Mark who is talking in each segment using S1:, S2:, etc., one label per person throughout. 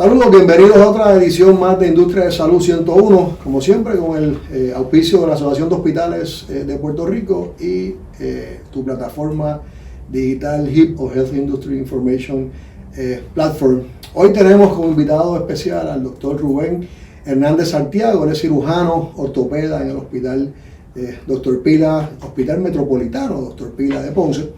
S1: Saludos, bienvenidos a otra edición más de Industria de Salud 101, como siempre con el auspicio de la Asociación de Hospitales de Puerto Rico y tu plataforma digital HIP o Health Industry Information Platform. Hoy tenemos como invitado especial al doctor Rubén Hernández Santiago, él es cirujano ortopeda en el hospital Dr. Pila, Hospital Metropolitano Dr. Pila de Ponce,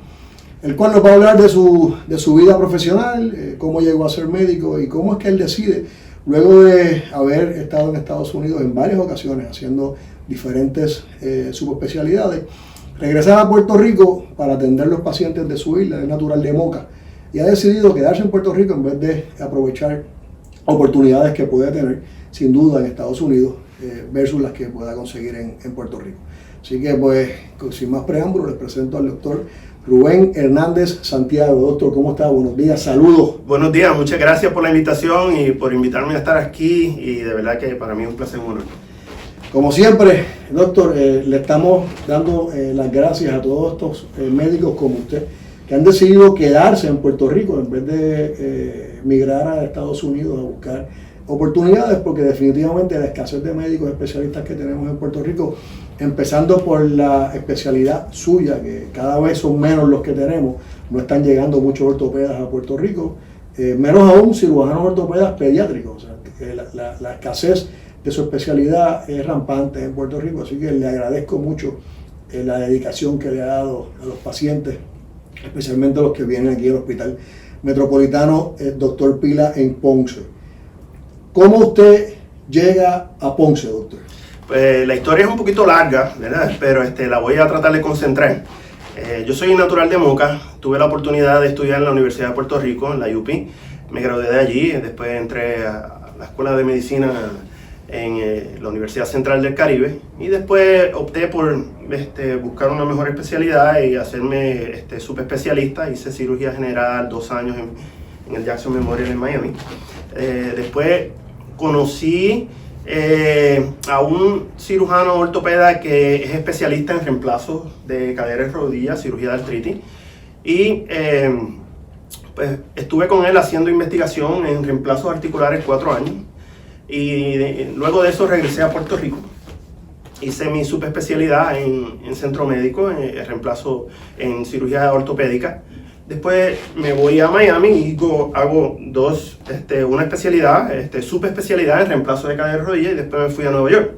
S1: el cual nos va a hablar de su vida profesional, cómo llegó a ser médico y cómo es que él decide, luego de haber estado en Estados Unidos en varias ocasiones haciendo diferentes subespecialidades, regresar a Puerto Rico para atender los pacientes de su isla, es natural de Moca, y ha decidido quedarse en Puerto Rico en vez de aprovechar oportunidades que puede tener sin duda en Estados Unidos versus las que pueda conseguir en Puerto Rico. Así que pues, sin más preámbulos, les presento al doctor Rubén Hernández Santiago. Doctor, ¿cómo está? Buenos días, saludos.
S2: Buenos días, muchas gracias por la invitación y por invitarme a estar aquí, y de verdad que para mí es un placer, un honor.
S1: Como siempre, doctor, le estamos dando las gracias a todos estos médicos como usted que han decidido quedarse en Puerto Rico en vez de migrar a Estados Unidos a buscar oportunidades, porque definitivamente la escasez de médicos especialistas que tenemos en Puerto Rico, empezando por la especialidad suya, que cada vez son menos los que tenemos, no están llegando muchos ortopedas a Puerto Rico, menos aún cirujanos ortopedas pediátricos. O sea, la escasez de su especialidad es rampante en Puerto Rico, así que le agradezco mucho la dedicación que le ha dado a los pacientes, especialmente a los que vienen aquí al Hospital Metropolitano Dr. Pila en Ponce. ¿Cómo usted llega a Ponce, doctor?
S2: Pues la historia es un poquito larga, ¿verdad? Pero la voy a tratar de concentrar. Yo soy natural de Moca, tuve la oportunidad de estudiar en la Universidad de Puerto Rico, en la UPI. Me gradué de allí, después entré a la Escuela de Medicina en la Universidad Central del Caribe, y después opté por buscar una mejor especialidad y hacerme subespecialista. Hice cirugía general 2 años en el Jackson Memorial en Miami. Después conocí a un cirujano ortopeda que es especialista en reemplazo de cadera y rodillas, cirugía de artritis, y pues estuve con él haciendo investigación en reemplazos articulares 4 años, y luego de eso regresé a Puerto Rico. Hice mi subespecialidad en centro médico, en reemplazo en cirugía ortopédica. Después me voy a Miami y hago una especialidad, subespecialidad en reemplazo de cadera y rodilla, y después me fui a Nueva York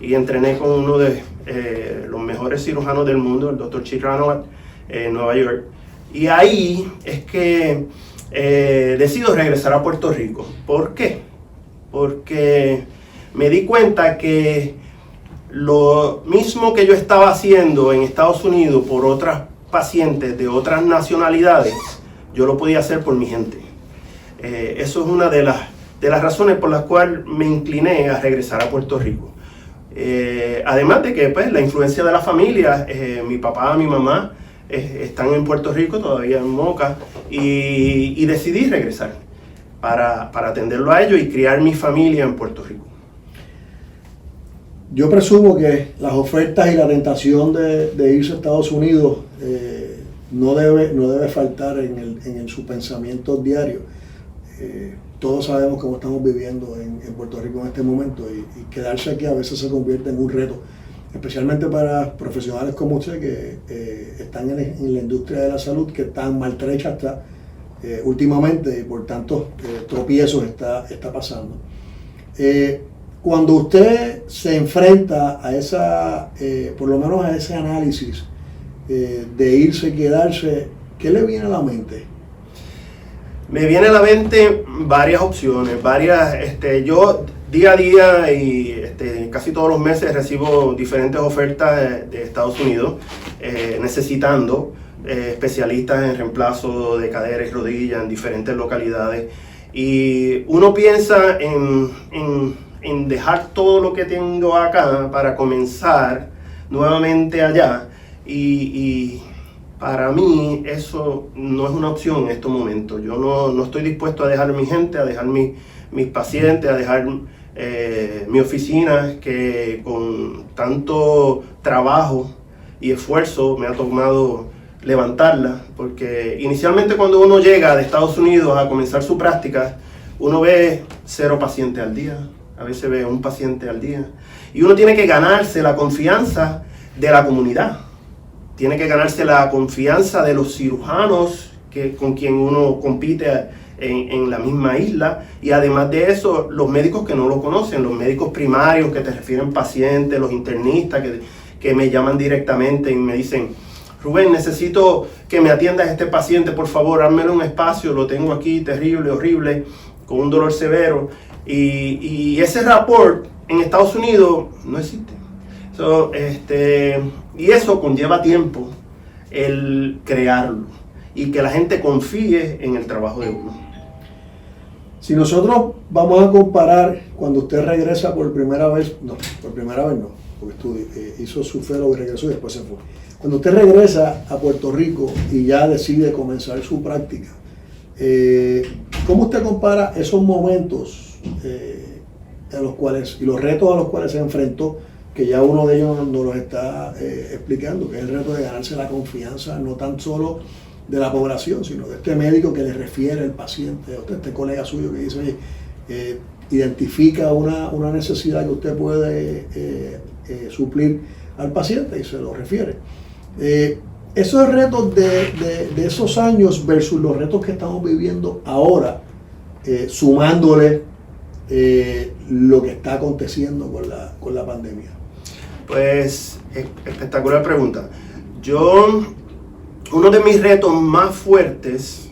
S2: y entrené con uno de los mejores cirujanos del mundo, el Dr. Chip Ranowat, en Nueva York. Y ahí es que decido regresar a Puerto Rico. ¿Por qué? Porque me di cuenta que lo mismo que yo estaba haciendo en Estados Unidos por otras pacientes de otras nacionalidades, yo lo podía hacer por mi gente. Eso es una de las razones por las cuales me incliné a regresar a Puerto Rico. Además de que pues, la influencia de la familia, mi papá, mi mamá están en Puerto Rico, todavía en Moca, y decidí regresar para atenderlo a ellos y criar mi familia en Puerto Rico.
S1: Yo presumo que las ofertas y la tentación de irse a Estados Unidos no debe faltar en su pensamiento diario. Todos sabemos cómo estamos viviendo en Puerto Rico en este momento, y quedarse aquí a veces se convierte en un reto, especialmente para profesionales como usted que están en la industria de la salud, que tan maltrecha está últimamente, y por tanto tropiezos está pasando. Cuando usted se enfrenta a por lo menos a ese análisis de irse y quedarse, ¿qué le viene a la mente?
S2: Me viene a la mente varias opciones, yo día a día y casi todos los meses recibo diferentes ofertas de Estados Unidos necesitando especialistas en reemplazo de cadera y rodilla en diferentes localidades, y uno piensa en dejar todo lo que tengo acá para comenzar nuevamente allá, y para mí eso no es una opción en estos momentos. Yo no estoy dispuesto a dejar mi gente, a dejar mis pacientes, a dejar mi oficina, que con tanto trabajo y esfuerzo me ha tomado levantarla, porque inicialmente cuando uno llega de Estados Unidos a comenzar su práctica, uno ve 0 pacientes al día, a veces ve 1 paciente al día. Y uno tiene que ganarse la confianza de la comunidad. Tiene que ganarse la confianza de los cirujanos con quien uno compite en la misma isla. Y además de eso, los médicos que no lo conocen, los médicos primarios que te refieren pacientes, los internistas que me llaman directamente y me dicen: Rubén, necesito que me atiendas a este paciente, por favor, házmelo un espacio, lo tengo aquí terrible, horrible, con un dolor severo. Y ese rapport en Estados Unidos no existe. Y eso conlleva tiempo el crearlo y que la gente confíe en el trabajo de uno.
S1: Si nosotros vamos a comparar cuando usted regresa por primera vez no, porque hizo su fellow y regresó y después se fue. Cuando usted regresa a Puerto Rico y ya decide comenzar su práctica, ¿cómo usted compara esos momentos a los cuales, y los retos a los cuales se enfrentó, que ya uno de ellos nos los está explicando, que es el reto de ganarse la confianza no tan solo de la población, sino de este médico que le refiere al paciente, a usted, este colega suyo que dice, oye, identifica una necesidad que usted puede suplir al paciente y se lo refiere. Esos retos de esos años versus los retos que estamos viviendo ahora, sumándole lo que está aconteciendo con la pandemia.
S2: Pues, espectacular pregunta. Uno de mis retos más fuertes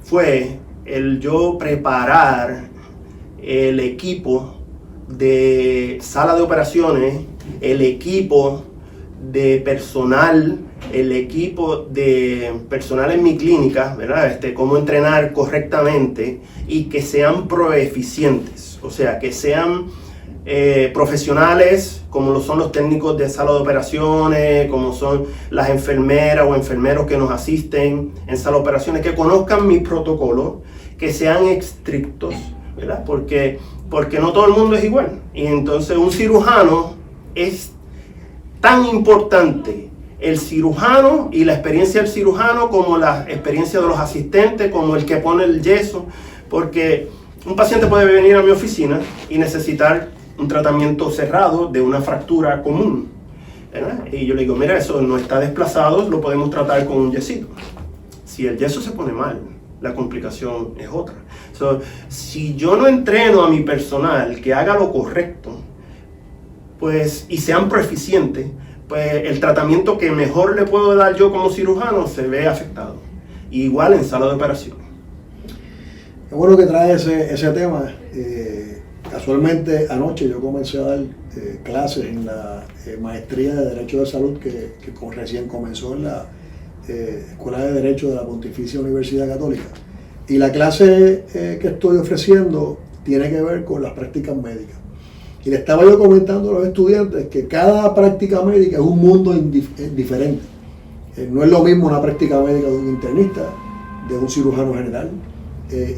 S2: fue el yo preparar el equipo de sala de operaciones, el equipo de personal, el equipo de personal en mi clínica, ¿verdad? Cómo entrenar correctamente y que sean proeficientes, o sea, que sean profesionales, como lo son los técnicos de sala de operaciones, como son las enfermeras o enfermeros que nos asisten en sala de operaciones, que conozcan mis protocolos, que sean estrictos, ¿verdad? Porque no todo el mundo es igual. Y entonces un cirujano es tan importante, el cirujano y la experiencia del cirujano, como la experiencia de los asistentes, como el que pone el yeso, porque un paciente puede venir a mi oficina y necesitar un tratamiento cerrado de una fractura común, ¿verdad? Y yo le digo, mira, eso no está desplazado, lo podemos tratar con un yesito. Si el yeso se pone mal, la complicación es otra. Si yo no entreno a mi personal que haga lo correcto, pues, y sean proeficientes, pues el tratamiento que mejor le puedo dar yo como cirujano se ve afectado. Igual en sala de operaciones.
S1: Qué bueno que trae ese tema. Casualmente anoche yo comencé a dar clases en la maestría de Derecho de Salud que recién comenzó en la Escuela de Derecho de la Pontificia Universidad Católica. Y la clase que estoy ofreciendo tiene que ver con las prácticas médicas. Y le estaba yo comentando a los estudiantes que cada práctica médica es un mundo diferente. No es lo mismo una práctica médica de un internista, de un cirujano general.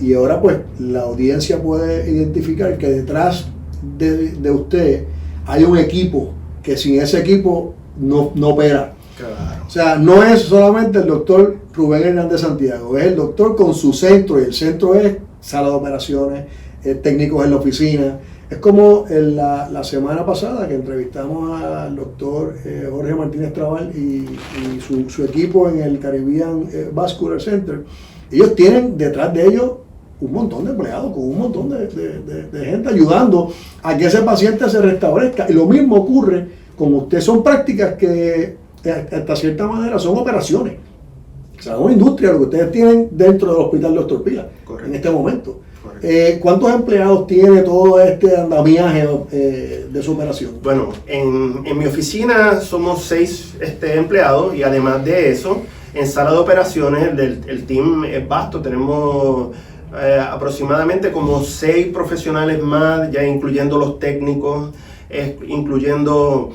S1: Y ahora pues la audiencia puede identificar que detrás de usted hay un equipo que sin ese equipo no opera.
S2: Claro.
S1: O sea, no es solamente el doctor Rubén Hernández Santiago, es el doctor con su centro, y el centro es sala de operaciones, técnicos en la oficina. Es como la semana pasada que entrevistamos al doctor Jorge Martínez Trabal y su equipo en el Caribbean Vascular Center. Ellos tienen detrás de ellos un montón de empleados, con un montón de gente ayudando a que ese paciente se restablezca. Y lo mismo ocurre con usted. Son prácticas que, hasta cierta manera, son operaciones. O sea, es una industria lo que ustedes tienen dentro del Hospital Dr. Pila. Correcto. En este momento. ¿Cuántos empleados tiene todo este andamiaje de su operación?
S2: Bueno, en mi oficina somos 6 empleados, y además de eso, en sala de operaciones el team es vasto. Tenemos aproximadamente como 6 profesionales más, ya incluyendo los técnicos, incluyendo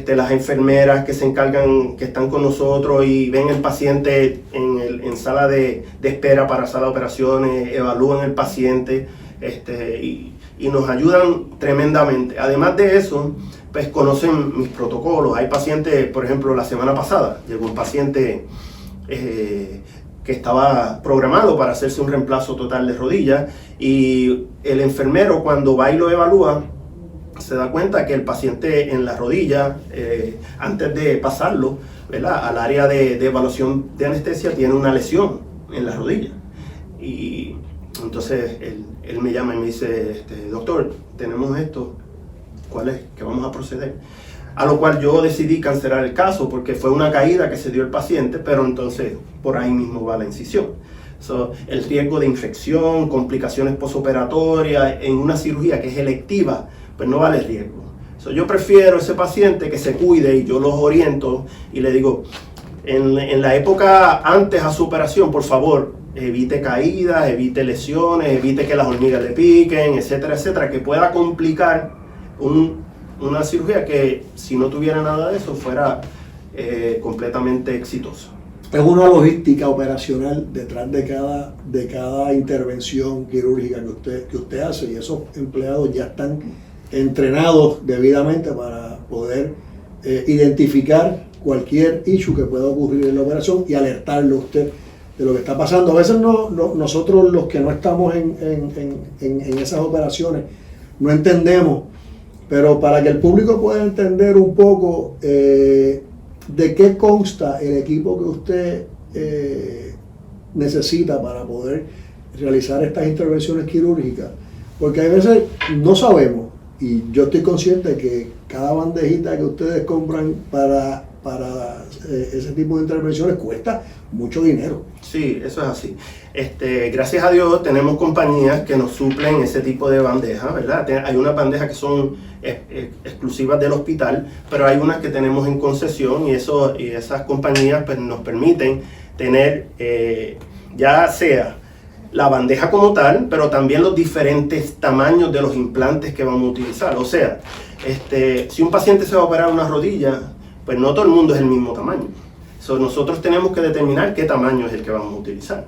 S2: las enfermeras que se encargan, que están con nosotros y ven el paciente en sala de espera para sala de operaciones, evalúan el paciente y nos ayudan tremendamente. Además de eso, pues conocen mis protocolos. Hay pacientes, por ejemplo, la semana pasada llegó un paciente que estaba programado para hacerse un reemplazo total de rodilla, y el enfermero cuando va y lo evalúa se da cuenta que el paciente en la rodilla, antes de pasarlo, ¿verdad?, al área de evaluación de anestesia, tiene una lesión en la rodilla. Y entonces él me llama y me dice, doctor, tenemos esto, ¿cuál es? ¿Qué vamos a proceder? A lo cual yo decidí cancelar el caso porque fue una caída que se dio el paciente, pero entonces por ahí mismo va la incisión. El riesgo de infección, complicaciones posoperatorias en una cirugía que es electiva, pues no vale el riesgo. Yo prefiero ese paciente que se cuide, y yo los oriento y le digo, en la época antes a su operación, por favor, evite caídas, evite lesiones, evite que las hormigas le piquen, etcétera, etcétera, que pueda complicar una cirugía que, si no tuviera nada de eso, fuera completamente exitosa.
S1: Es una logística operacional detrás de cada intervención quirúrgica que usted hace, y esos empleados ya están entrenados debidamente para poder identificar cualquier issue que pueda ocurrir en la operación y alertarlo a usted de lo que está pasando. A veces nosotros, los que no estamos en esas operaciones, no entendemos, pero para que el público pueda entender un poco de qué consta el equipo que usted necesita para poder realizar estas intervenciones quirúrgicas, porque a veces no sabemos, y yo estoy consciente que cada bandejita que ustedes compran para ese tipo de intervenciones cuesta mucho dinero.
S2: Sí, eso es así. Gracias a Dios tenemos compañías que nos suplen ese tipo de bandejas, ¿verdad? Hay unas bandejas que son exclusivas del hospital, pero hay unas que tenemos en concesión, y esas compañías pues, nos permiten tener ya sea la bandeja como tal, pero también los diferentes tamaños de los implantes que vamos a utilizar. O sea, si un paciente se va a operar una rodilla, pues no todo el mundo es el mismo tamaño. Nosotros tenemos que determinar qué tamaño es el que vamos a utilizar.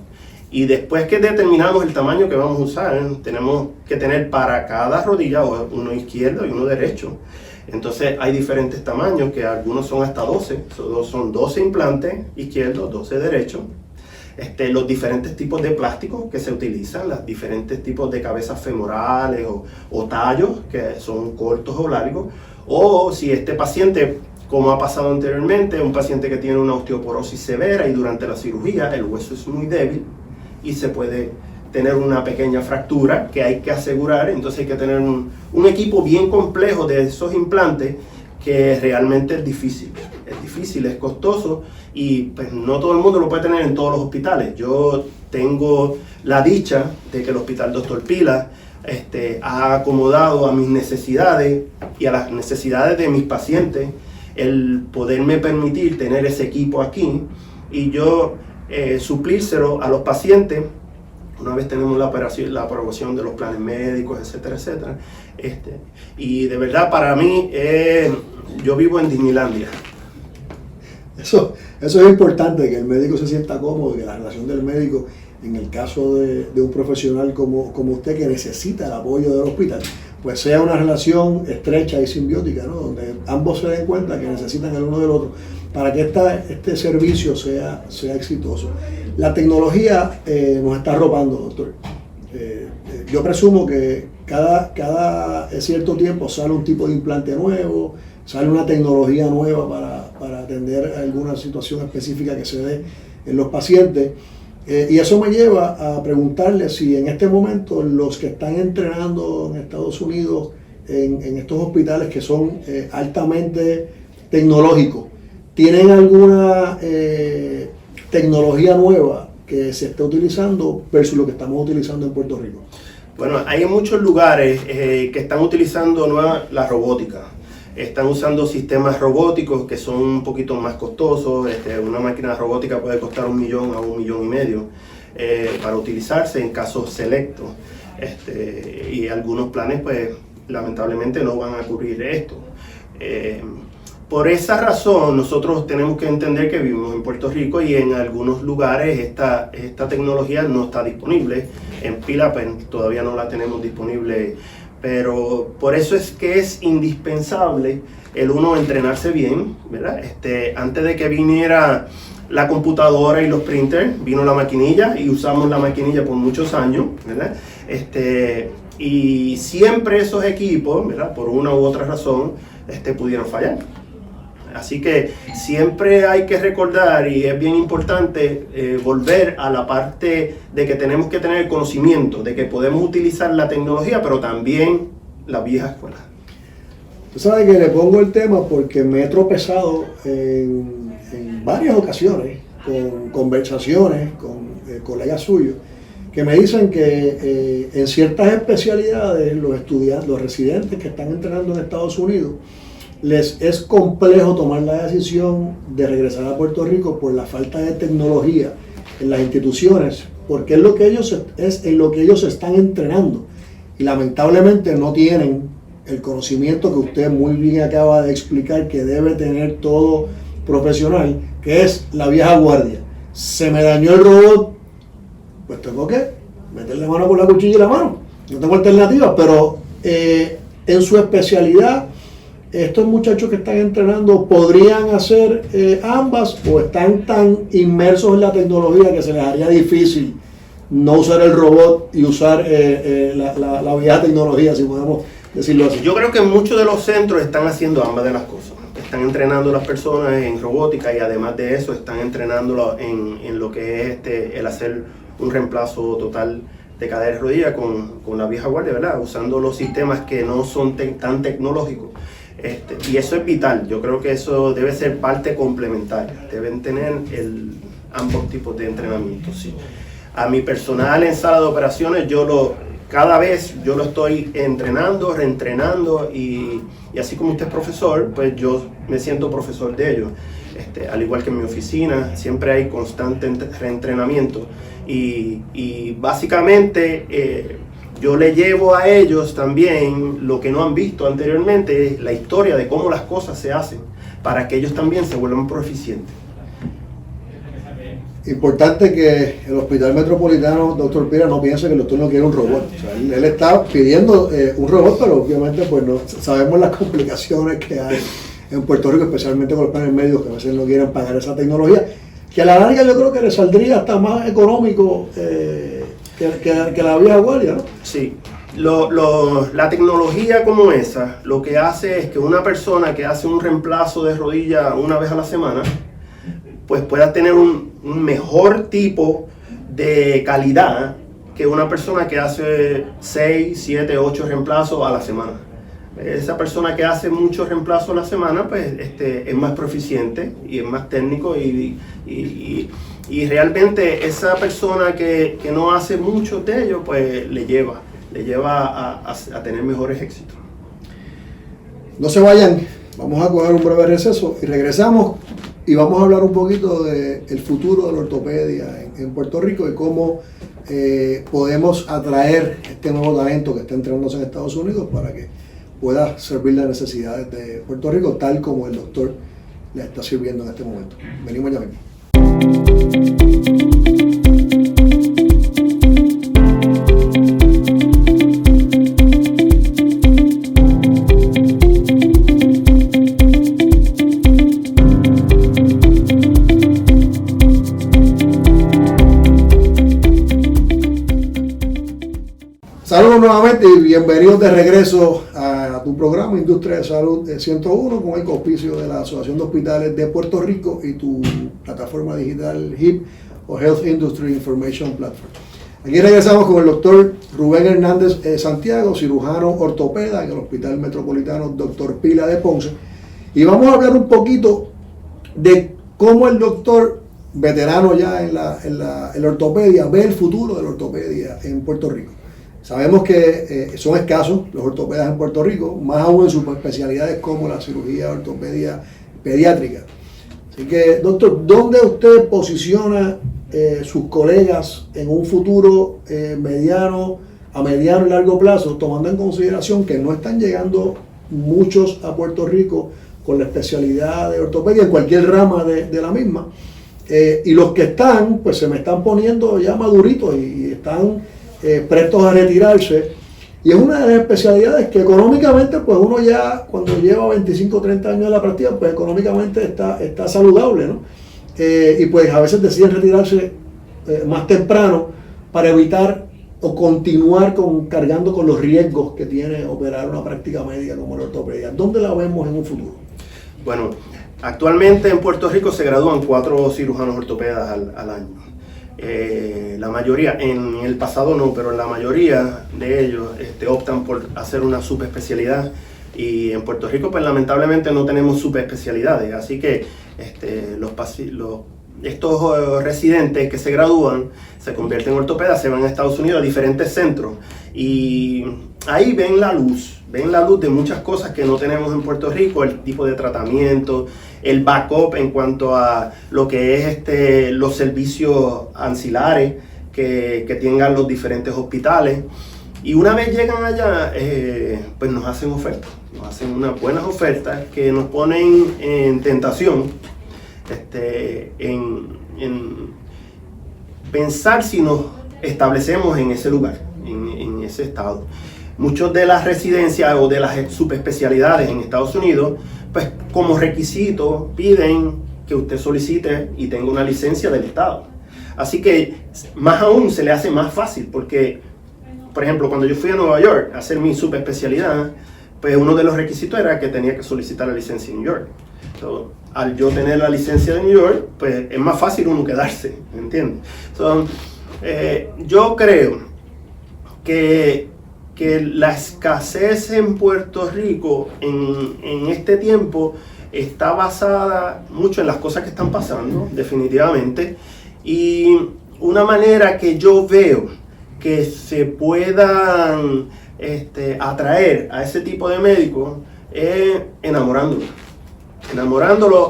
S2: Y después que determinamos el tamaño que vamos a usar, tenemos que tener para cada rodilla uno izquierdo y uno derecho. Entonces hay diferentes tamaños, que algunos son hasta 12. Son 12 implantes izquierdos, 12 derechos. Los diferentes tipos de plásticos que se utilizan, los diferentes tipos de cabezas femorales o tallos, que son cortos o largos. O si este paciente, como ha pasado anteriormente, un paciente que tiene una osteoporosis severa y durante la cirugía el hueso es muy débil y se puede tener una pequeña fractura que hay que asegurar, entonces hay que tener un equipo bien complejo de esos implantes, que realmente es difícil, es costoso, y pues no todo el mundo lo puede tener en todos los hospitales. Yo tengo la dicha de que el Hospital Dr. Pila ha acomodado a mis necesidades y a las necesidades de mis pacientes el poderme permitir tener ese equipo aquí y yo suplírselo a los pacientes una vez tenemos la aprobación de los planes médicos, etcétera, etcétera. Y de verdad para mí, yo vivo en Disneylandia.
S1: Eso es importante, que el médico se sienta cómodo, que la relación del médico, en el caso de un profesional como usted que necesita el apoyo del hospital, pues sea una relación estrecha y simbiótica, ¿no? Donde ambos se den cuenta que necesitan el uno del otro para que este servicio sea exitoso. La tecnología nos está arropando, doctor. Yo presumo que cada cierto tiempo sale un tipo de implante nuevo, sale una tecnología nueva para atender alguna situación específica que se dé en los pacientes. Y eso me lleva a preguntarle si en este momento los que están entrenando en Estados Unidos en estos hospitales que son altamente tecnológicos, ¿tienen alguna tecnología nueva que se esté utilizando versus lo que estamos utilizando en Puerto Rico?
S2: Bueno, hay muchos lugares que están utilizando la robótica. Están usando sistemas robóticos que son un poquito más costosos. Una máquina robótica puede costar $1 millón a $1,5 millones para utilizarse en casos selectos. Y algunos planes, pues, lamentablemente no van a cubrir esto. Por esa razón, nosotros tenemos que entender que vivimos en Puerto Rico y en algunos lugares esta tecnología no está disponible. En Pila, pues, todavía no la tenemos disponible. Pero por eso es que es indispensable el uno entrenarse bien, ¿verdad? Antes de que viniera la computadora y los printers, vino la maquinilla y usamos la maquinilla por muchos años, ¿verdad? Y siempre esos equipos, ¿verdad? Por una u otra razón, pudieron fallar. Así que siempre hay que recordar, y es bien importante volver a la parte de que tenemos que tener el conocimiento, de que podemos utilizar la tecnología, pero también la vieja escuela.
S1: Tú sabes que le pongo el tema porque me he tropezado en varias ocasiones con conversaciones con colegas suyos que me dicen que en ciertas especialidades los estudiantes, los residentes que están entrenando en Estados Unidos, les es complejo tomar la decisión de regresar a Puerto Rico por la falta de tecnología en las instituciones, porque es en lo que ellos están entrenando y lamentablemente no tienen el conocimiento que usted muy bien acaba de explicar que debe tener todo profesional, que es la vieja guardia. Se me dañó el robot, pues tengo que meterle mano por la cuchilla y la mano, no tengo alternativa, pero en su especialidad estos muchachos que están entrenando podrían hacer ambas, o están tan inmersos en la tecnología que se les haría difícil no usar el robot y usar la vieja tecnología, si podemos decirlo así.
S2: Yo creo que muchos de los centros están haciendo ambas de las cosas. Están entrenando a las personas en robótica y además de eso están entrenándolo en lo que es el hacer un reemplazo total de cadera y rodilla con la vieja guardia, ¿verdad? Usando los sistemas que no son tan tecnológicos. Y eso es vital. Yo creo que eso debe ser parte complementaria. Deben tener ambos tipos de entrenamiento. Sí. A mi personal en sala de operaciones, cada vez yo lo estoy entrenando, reentrenando y así como usted es profesor, pues yo me siento profesor de ellos. Al igual que en mi oficina, siempre hay constante reentrenamiento y básicamente yo le llevo a ellos también lo que no han visto anteriormente, la historia de cómo las cosas se hacen, para que ellos también se vuelvan proficientes.
S1: Importante que el Hospital Metropolitano, doctor Pira, no piense que el doctor no quiere un robot. O sea, él está pidiendo un robot, pero obviamente pues no sabemos las complicaciones que hay en Puerto Rico, especialmente con los planes médicos que a veces no quieren pagar esa tecnología, que a la larga yo creo que le saldría hasta más económico que la vieja guardia, ¿no?
S2: Sí. La tecnología como esa, lo que hace es que una persona que hace un reemplazo de rodilla una vez a la semana, pues pueda tener un mejor tipo de calidad que una persona que hace 6, 7, 8 reemplazos a la semana. Esa persona que hace muchos reemplazos a la semana, pues es más proficiente y es más técnico y realmente esa persona que no hace muchos de ellos, pues le lleva a tener mejores éxitos.
S1: No se vayan, vamos a coger un breve receso y regresamos y vamos a hablar un poquito del futuro de la ortopedia en Puerto Rico y cómo podemos atraer este nuevo talento que está entrenándose en Estados Unidos para que pueda servir las necesidades de Puerto Rico tal como el doctor le está sirviendo en este momento. Venimos ya mismo. Saludos nuevamente y bienvenidos de regreso a tu programa Industria de Salud 101 con el auspicio de la Asociación de Hospitales de Puerto Rico y tu plataforma digital HIP o Health Industry Information Platform. Aquí regresamos con el doctor Rubén Hernández Santiago, cirujano ortopeda en el Hospital Metropolitano Dr. Pila de Ponce, y vamos a hablar un poquito de cómo el doctor veterano ya en la ortopedia ve el futuro de la ortopedia en Puerto Rico. Sabemos que son escasos los ortopedas en Puerto Rico, más aún en sus especialidades como la cirugía ortopedia pediátrica. Así que, doctor, ¿dónde usted posiciona sus colegas en un futuro mediano y largo plazo, tomando en consideración que no están llegando muchos a Puerto Rico con la especialidad de ortopedia en cualquier rama de la misma? Y los que están, pues se me están poniendo ya maduritos y están prestos a retirarse, y es una de las especialidades que económicamente pues uno ya cuando lleva 25 o 30 años de la práctica pues económicamente está saludable, ¿no? y pues a veces deciden retirarse más temprano para evitar o continuar cargando con los riesgos que tiene operar una práctica médica como la ortopedia. ¿Dónde la vemos en un futuro?
S2: Bueno, actualmente en Puerto Rico se gradúan 4 cirujanos ortopedas al año. La mayoría, en el pasado no, pero la mayoría de ellos optan por hacer una subespecialidad, y en Puerto Rico pues lamentablemente no tenemos subespecialidades, así que estos residentes que se gradúan se convierten en ortopedas, se van a Estados Unidos a diferentes centros y ahí ven la luz de muchas cosas que no tenemos en Puerto Rico, el tipo de tratamiento, el backup en cuanto a lo que es los servicios ancilares que tengan los diferentes hospitales. Y una vez llegan allá, pues nos hacen unas buenas ofertas que nos ponen en tentación, en pensar si nos establecemos en ese lugar, en ese estado. Muchas de las residencias o de las subespecialidades en Estados Unidos, pues como requisito piden que usted solicite y tenga una licencia del estado. Así que más aún se le hace más fácil porque, por ejemplo, cuando yo fui a Nueva York a hacer mi subespecialidad, pues uno de los requisitos era que tenía que solicitar la licencia en New York. Entonces, al yo tener la licencia de New York, pues es más fácil uno quedarse, ¿me entiendes? Yo creo que la escasez en Puerto Rico en este tiempo está basada mucho en las cosas que están pasando, definitivamente, y una manera que yo veo que se puedan atraer a ese tipo de médicos es enamorándolo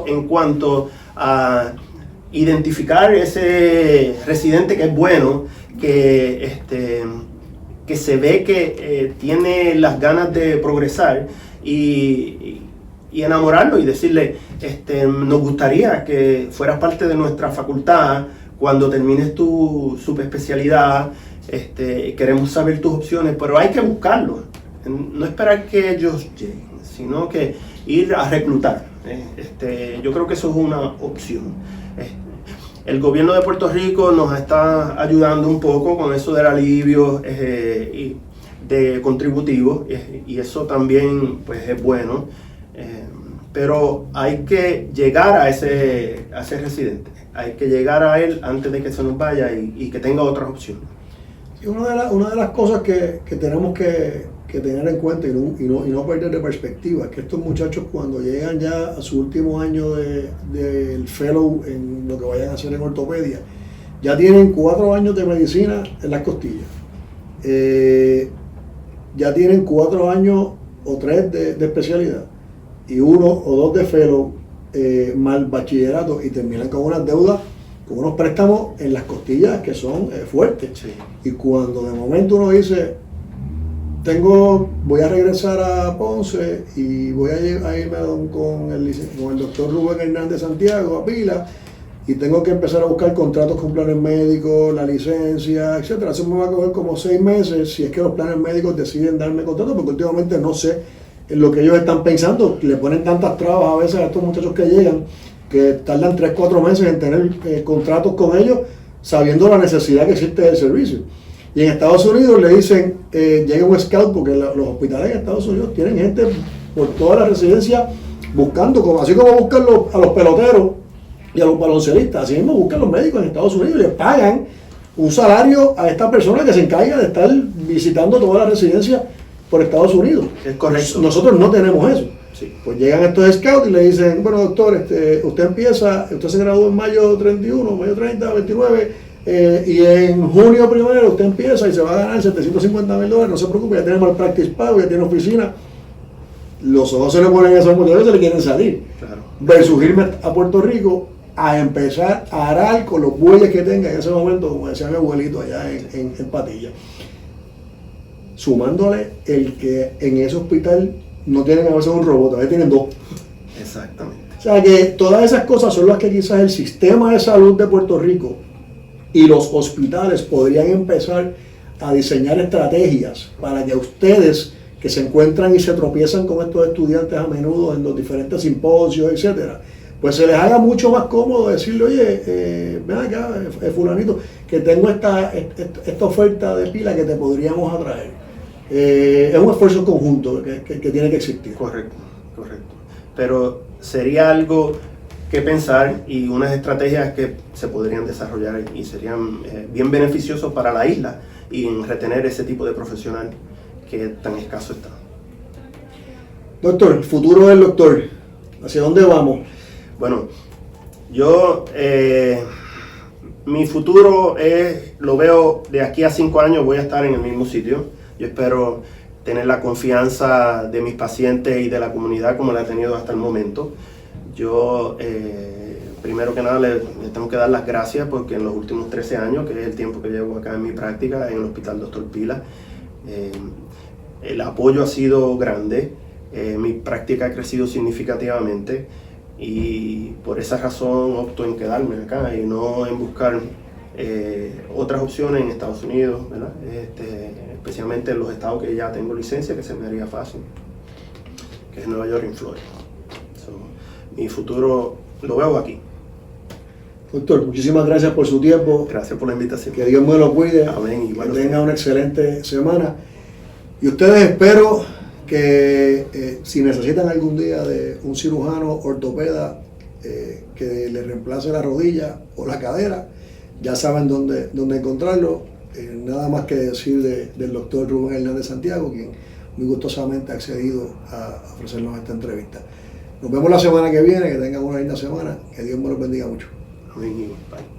S2: en cuanto a identificar ese residente que es bueno, que se ve que tiene las ganas de progresar y enamorarlo y decirle, nos gustaría que fueras parte de nuestra facultad cuando termines tu subespecialidad, queremos saber tus opciones, pero hay que buscarlo, no esperar que ellos lleguen, sino que ir a reclutar. Yo creo que eso es una opción. El gobierno de Puerto Rico nos está ayudando un poco con eso del alivio de contributivos y eso también pues es bueno, pero hay que llegar a ese residente, hay que llegar a él antes de que se nos vaya y que tenga otras opciones.
S1: Y una de las cosas que tenemos que tener en cuenta y no perder de perspectiva es que estos muchachos cuando llegan ya a su último año del fellow en lo que vayan a hacer en ortopedia, ya tienen 4 años de medicina en las costillas, ya tienen 4 años o 3 de especialidad y 1 o 2 de fellow, más bachillerato, y terminan con unas deudas, con unos préstamos en las costillas que son fuertes. Sí. Y cuando de momento uno dice, voy a regresar a Ponce y voy a irme con el doctor Rubén Hernández Santiago a Pila y tengo que empezar a buscar contratos con planes médicos, la licencia, etcétera. Eso me va a coger como 6 meses si es que los planes médicos deciden darme contratos, porque últimamente no sé en lo que ellos están pensando. Le ponen tantas trabas a veces a estos muchachos que llegan que tardan 3-4 meses en tener contratos con ellos, sabiendo la necesidad que existe del servicio. Y en Estados Unidos le dicen, llega un scout, porque los hospitales en Estados Unidos tienen gente por toda la residencia buscando, así como buscan a los peloteros y a los baloncelistas, así mismo buscan los médicos en Estados Unidos y les pagan un salario a esta persona que se encarga de estar visitando toda la residencia por Estados Unidos.
S2: Es correcto.
S1: Nosotros no tenemos eso.
S2: Sí.
S1: Pues llegan estos scouts y le dicen, bueno doctor, usted se graduó en mayo 31, mayo 30, 29, y en junio 1 usted empieza y se va a ganar $750,000, no se preocupe, ya tiene malpractice pago, ya tiene oficina. Los ojos se le ponen a esos muchachos, se le quieren salir. Claro. Versus irme a Puerto Rico a empezar a arar con los bueyes que tenga en ese momento, como decía mi abuelito allá en Patilla. Sumándole el que en ese hospital no tienen a veces un robot, a veces tienen 2.
S2: Exactamente.
S1: O sea que todas esas cosas son las que quizás el sistema de salud de Puerto Rico y los hospitales podrían empezar a diseñar estrategias para que ustedes que se encuentran y se tropiezan con estos estudiantes a menudo en los diferentes simposios, etcétera, pues se les haga mucho más cómodo decirle, oye, ven acá, fulanito, que tengo esta oferta de pila que te podríamos atraer. Es un esfuerzo conjunto que tiene que existir.
S2: Correcto. Pero sería algo que pensar y unas estrategias que se podrían desarrollar y serían bien beneficiosos para la isla y en retener ese tipo de profesional que tan escaso está.
S1: Doctor, el futuro del doctor, ¿hacia dónde vamos?
S2: Bueno, yo, mi futuro lo veo de aquí a 5 años, voy a estar en el mismo sitio. Yo espero tener la confianza de mis pacientes y de la comunidad como la he tenido hasta el momento. Yo, primero que nada, le tengo que dar las gracias porque en los últimos 13 años, que es el tiempo que llevo acá en mi práctica en el Hospital Dr. Pila, el apoyo ha sido grande, mi práctica ha crecido significativamente y por esa razón opto en quedarme acá y no en buscar otras opciones en Estados Unidos, ¿verdad? Especialmente en los estados que ya tengo licencia, que se me haría fácil, que es Nueva York y Florida. Mi futuro lo veo aquí.
S1: Doctor, muchísimas gracias por su tiempo.
S2: Gracias por la invitación.
S1: Que Dios me lo cuide.
S2: Amén.
S1: Que tenga una excelente semana. Y ustedes espero que si necesitan algún día de un cirujano ortopeda que le reemplace la rodilla o la cadera, ya saben dónde encontrarlo. Nada más que decir del doctor Rubén Hernández Santiago, quien muy gustosamente ha accedido a ofrecernos esta entrevista. Nos vemos la semana que viene, que tengan una linda semana, que Dios me los bendiga mucho.
S2: Amén. Bye.